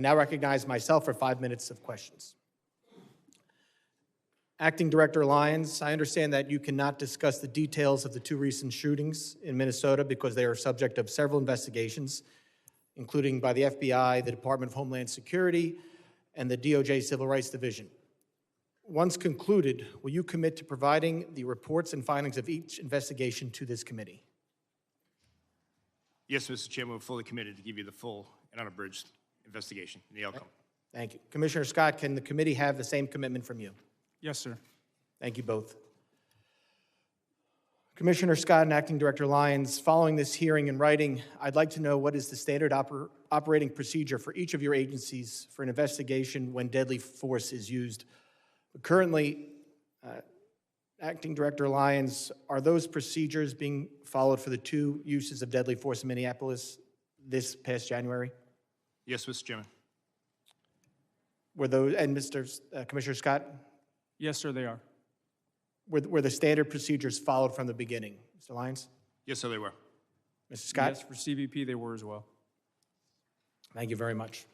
Now recognize myself for 5 minutes of questions. Acting Director Lyons, I understand that you cannot discuss the details of the 2 recent shootings in Minnesota because they are subject of several investigations, including by the FBI, the Department of Homeland Security, and the DOJ Civil Rights Division. Once concluded, will you commit to providing the reports and findings of each investigation to this committee? Yes, Mr. Chairman, we're fully committed to give you the full and unabridged investigation and the outcome. Thank you. Commissioner Scott, can the committee have the same commitment from you? Yes, sir. Thank you both. Commissioner Scott and Acting Director Lyons, following this hearing in writing, I'd like to know what is the standard operating procedure for each of your agencies for an investigation when deadly force is used. Currently, Acting Director Lyons, are those procedures being followed for the 2 uses of deadly force in Minneapolis this past January? Yes, Mr. Chairman. Were those, and Commissioner Scott? Yes, sir, they are. Were the standard procedures followed from the beginning? Mr. Lyons? Yes, sir, they were. Mr. Scott? Yes, for CBP, they were as well. Thank you very much.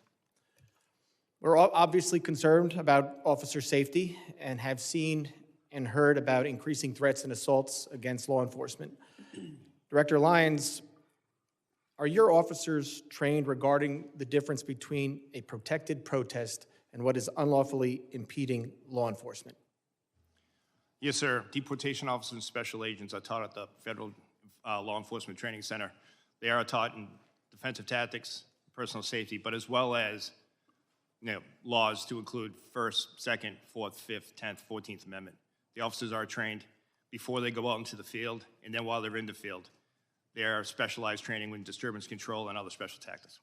We're all obviously concerned about officer safety and have seen and heard about increasing threats and assaults against law enforcement. Director Lyons, are your officers trained regarding the difference between a protected protest and what is unlawfully impeding law enforcement? Yes, sir. Deportation officers and special agents are taught at the Federal Law Enforcement Training Center. They are taught in defensive tactics, personal safety, but as well as laws to include First, Second, Fourth, Fifth, 10th, 14th Amendment. The officers are trained before they go out into the field, and then while they're in the field. They are specialized training in disturbance control and other special tactics.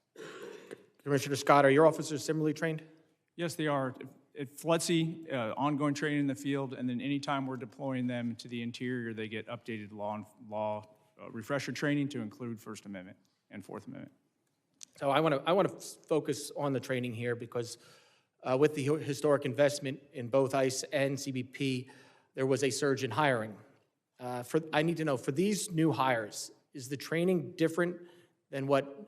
Commissioner Scott, are your officers similarly trained? Yes, they are. At FLETC, ongoing training in the field, and then anytime we're deploying them to the interior, they get updated law refresher training to include First Amendment and Fourth Amendment. So I want to focus on the training here because with the historic investment in both ICE and CBP, there was a surge in hiring. I need to know, for these new hires, is the training different than what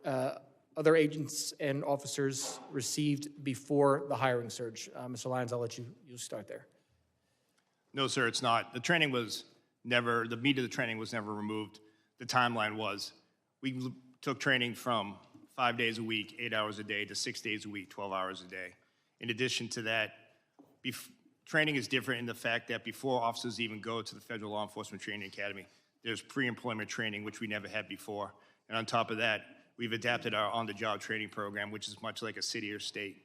other agents and officers received before the hiring surge? Mr. Lyons, I'll let you start there. No, sir, it's not. The training was never, the meat of the training was never removed. The timeline was. We took training from 5 days a week, 8 hours a day, to 6 days a week, 12 hours a day. In addition to that, training is different in the fact that before officers even go to the Federal Law Enforcement Training Academy, there's pre-employment training, which we never had before. And on top of that, we've adapted our on-the-job training program, which is much like a city or state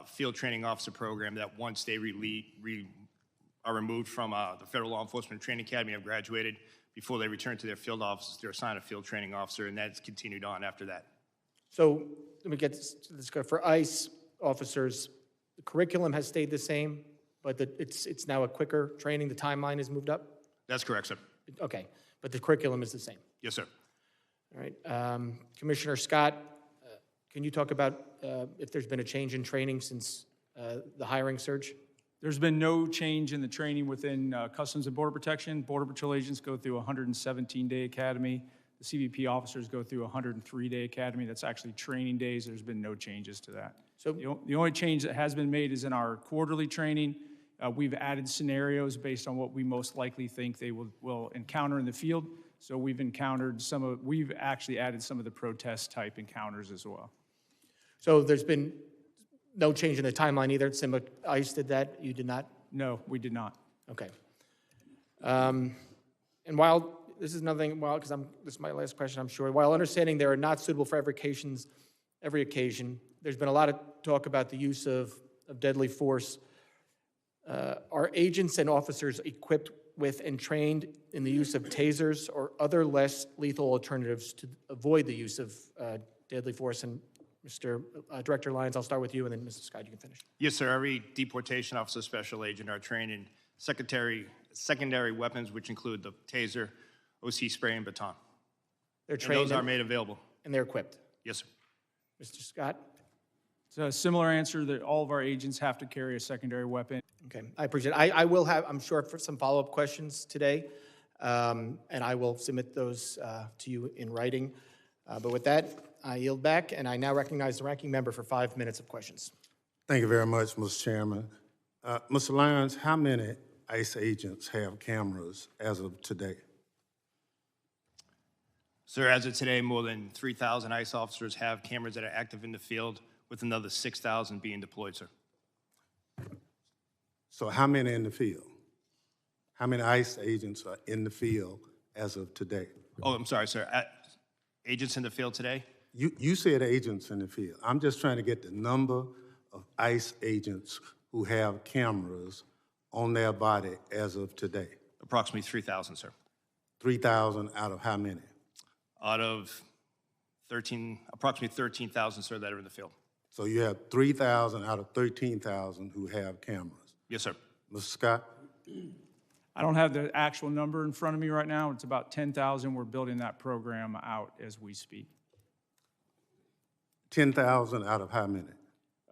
field training officer program that once they are removed from the Federal Law Enforcement Training Academy and have graduated, before they return to their field offices, they're assigned a field training officer, and that's continued on after that. So let me get this. For ICE officers, the curriculum has stayed the same, but it's now a quicker training. The timeline has moved up? That's correct, sir. Okay, but the curriculum is the same? Yes, sir. All right. Commissioner Scott, can you talk about if there's been a change in training since the hiring surge? There's been no change in the training within Customs and Border Protection. Border Patrol agents go through a 117-day academy. The CBP officers go through a 103-day academy. That's actually training days. There's been no changes to that. So the only change that has been made is in our quarterly training. We've added scenarios based on what we most likely think they will encounter in the field. So we've actually added some of the protest type encounters as well. So there's been no change in the timeline either. Similar, ICE did that. You did not? No, we did not. Okay. And while this is another thing, this is my last question, I'm sure. While understanding they are not suitable for every occasion, there's been a lot of talk about the use of deadly force. Are agents and officers equipped with and trained in the use of tasers or other less lethal alternatives to avoid the use of deadly force? And Mr. Director Lyons, I'll start with you, and then Mr. Scott, you can finish. Yes, sir. Every deportation officer, special agent are trained in secondary weapons, which include the taser, OC spray, and baton. They're trained. And those are made available. And they're equipped. Yes, sir. Mr. Scott? So a similar answer that all of our agents have to carry a secondary weapon. Okay, I appreciate it. I will have, I'm sure, for some follow-up questions today, and I will submit those to you in writing. But with that, I yield back, and I now recognize the ranking member for 5 minutes of questions. Thank you very much, Mr. Chairman. Mr. Lyons, how many ICE agents have cameras as of today? Sir, as of today, more than 3,000 ICE officers have cameras that are active in the field, with another 6,000 being deployed, sir. So how many in the field? How many ICE agents are in the field as of today? Oh, I'm sorry, sir. Agents in the field today? You said agents in the field. I'm just trying to get the number of ICE agents who have cameras on their body as of today. Approximately 3,000, sir. 3,000 out of how many? Out of approximately 13,000, sir, that are in the field. So you have 3,000 out of 13,000 who have cameras. Yes, sir. Mr. Scott? I don't have the actual number in front of me right now. It's about 10,000. We're building that program out as we speak. 10,000 out of how many?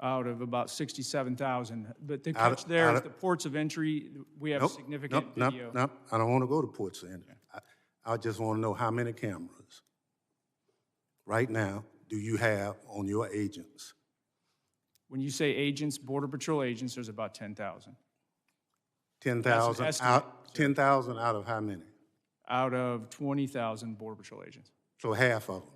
Out of about 67,000. But the Out of- catch there out is of- the ports of entry, we have significant video. Nope. I don't want to go to ports of entry. I just want to know how many cameras right now do you have on your agents? When you say agents, Border Patrol agents, there's about 10,000. 10,000 That's an estimate, out, 10,000 out of how many? Out of 20,000 Border Patrol agents. So half of them.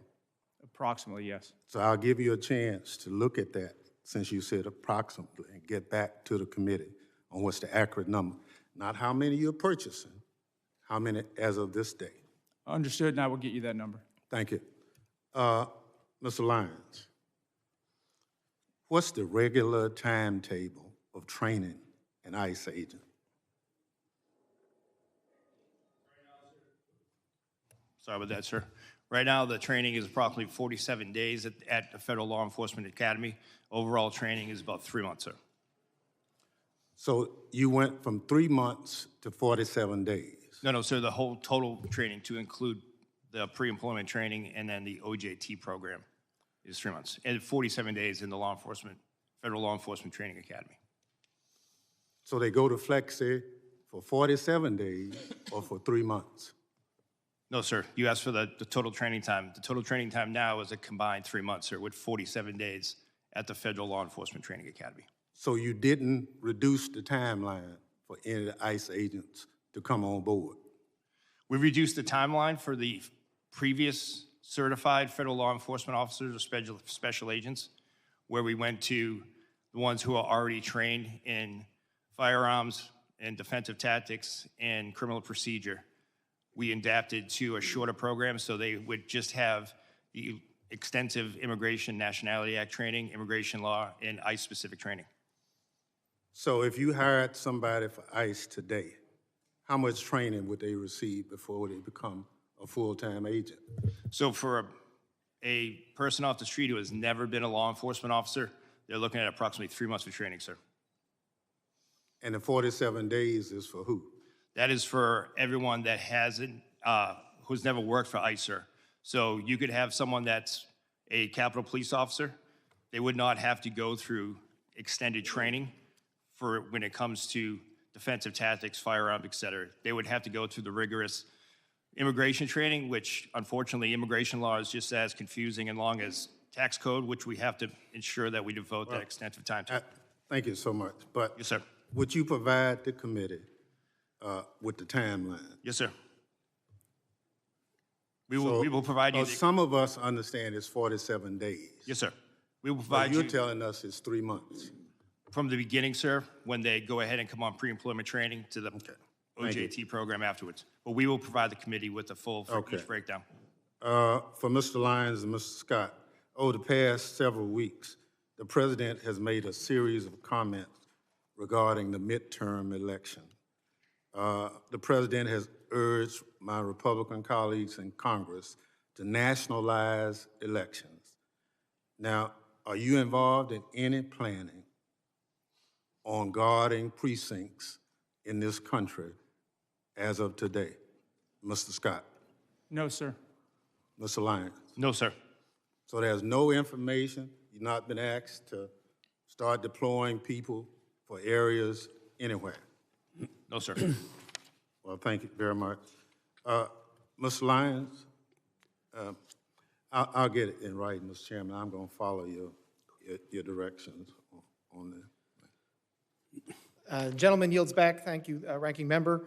Approximately, yes. So I'll give you a chance to look at that since you said approximately and get back to the committee on what's the accurate number. Not how many you're purchasing, how many as of this day. Understood, and I will get you that number. Thank you. Mr. Lyons, what's the regular timetable of training an ICE agent? Sorry about that, sir. Right now, the training is approximately 47 days at the Federal Law Enforcement Academy. Overall training is about 3 months, sir. So you went from 3 months to 47 days. No, sir, the whole total training to include the pre-employment training and then the OJT program is 3 months. And 47 days in the Federal Law Enforcement Training Academy. So they go to Flexi for 47 days or for 3 months? No, sir, you asked for the total training time. The total training time now is a combined 3 months, sir, with 47 days at the Federal Law Enforcement Training Academy. So you didn't reduce the timeline for any of the ICE agents to come on board? We reduced the timeline for the previous certified federal law enforcement officers or special agents, where we went to the ones who are already trained in firearms and defensive tactics and criminal procedure. We adapted to a shorter program so they would just have the extensive Immigration Nationality Act training, immigration law, and ICE-specific training. So if you hired somebody for ICE today, how much training would they receive before they become a full-time agent? So for a person off the street who has never been a law enforcement officer, they're looking at approximately 3 months of training, sir. And the 47 days is for who? That is for everyone that hasn't, who's never worked for ICE, sir. So you could have someone that's a Capitol Police officer. They would not have to go through extended training for when it comes to defensive tactics, firearms, et cetera. They would have to go through the rigorous immigration training, which unfortunately immigration law is just as confusing and long as tax code, which we have to ensure that we devote that extensive time to. Thank you so much. But Yes, sir. would you provide the committee with the timeline? Yes, sir. We will provide you. Some of us understand it's 47 days. Yes, sir. We will But provide you're you telling us it's 3 months. from the beginning, sir, when they go ahead and come on pre-employment training to the Thank you. OJT program afterwards. But we will provide the committee with the full for Okay. each breakdown. For Mr. Lyons and Mr. Scott, over the past several weeks, the president has made a series of comments regarding the midterm election. The president has urged my Republican colleagues in Congress to nationalize elections. Now, are you involved in any planning on guarding precincts in this country as of today? Mr. Scott, No, sir. Mr. Lyons. No, sir. So there's no information, you've not been asked to start deploying people for areas anywhere? No, sir. Well, thank you very much. Mr. Lyons, I'll get it in writing, Mr. Chairman. I'm going to follow your directions on that. Gentleman yields back. Thank you, Ranking Member.